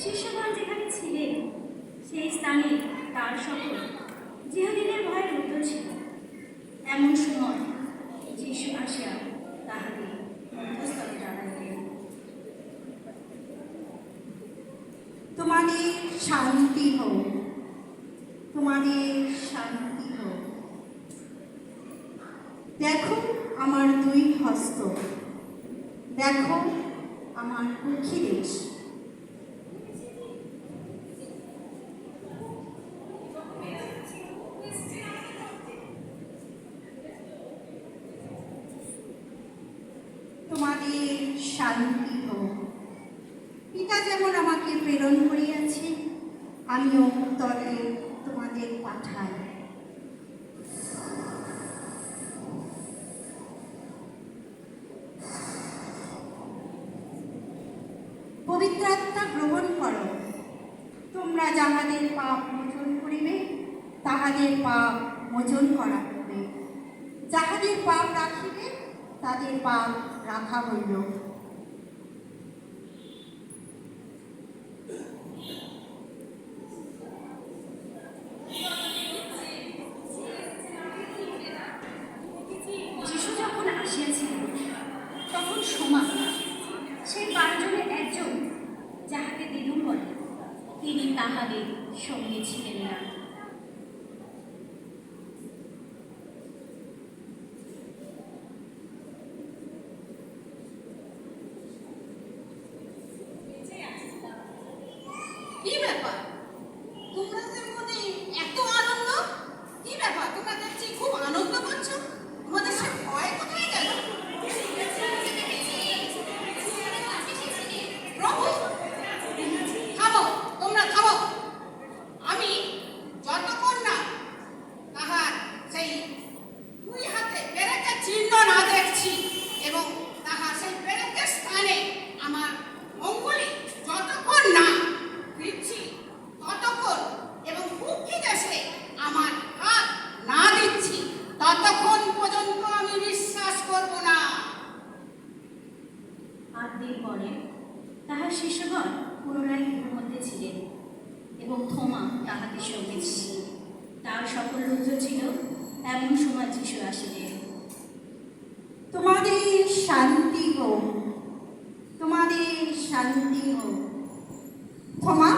শিষ্যগণ যেখানে ছিলেন সেই স্থানে তার সকল জিহুদীদের ভয়ে রুদ্ধ ছিল। এমন সময় যীশু আসিয়া তাহাদের মধ্যস্থলে দাঁড়াইলেন। তোমাদের শান্তি হোক, তোমাদের শান্তি হোক। দেখো আমার দুই হস্ত, দেখো আমার অখিলেশ। তোমাদের শান্তি হোক। পিতা যেমন আমাকে প্রেরণ করিয়াছে, আমিও উত্তরে তোমাদের পাঠাই। পবিত্র আত্মা গ্রহণ করো। তোমরা যাহাদের পাপ মোচন করিবে তাহাদের পাপ মোচন করা হবে, যাহাদের পাপ রাখিবে তাদের পাপ রাখা হইল। যীশু যখন আসিয়াছিলেন তখন সময় সেই 12 জনের একজন, যাহাকে দিদুম বলে, তিনি তাহাদের সঙ্গে ছিলেন না। কি ব্যাপার, তোমাদের মধ্যে এত আনন্দ? কি ব্যাপার, তোমরা দেখছি খুব আনন্দ করছো। তোমাদের সে ভয় কোথায় গেল? প্রভু, থামো, তোমরা থামো। আমি যতক্ষণ না তাহার সেই দুই হাতে পেরেকের চিহ্ন না দেখছি এবং তাহার সেই পেরেকের স্থানে আমার অঙ্গুলি যতক্ষণ না দিচ্ছি ততক্ষণ, এবং কুক্ষি দেশে আমার হাত না দিচ্ছি ততক্ষণ পর্যন্ত আমি বিশ্বাস করব না। 8 দিন পরে তাহার শিষ্যগণ পুনরায় গুহার মধ্যে ছিলেন এবং থোমা তাহাদের সঙ্গে ছিলেন। তার সকল রুদ্ধ ছিল। এমন সময় যীশু আসিলেন। তোমাদের শান্তি হোক, তোমাদের শান্তি হোক। ক্ষমা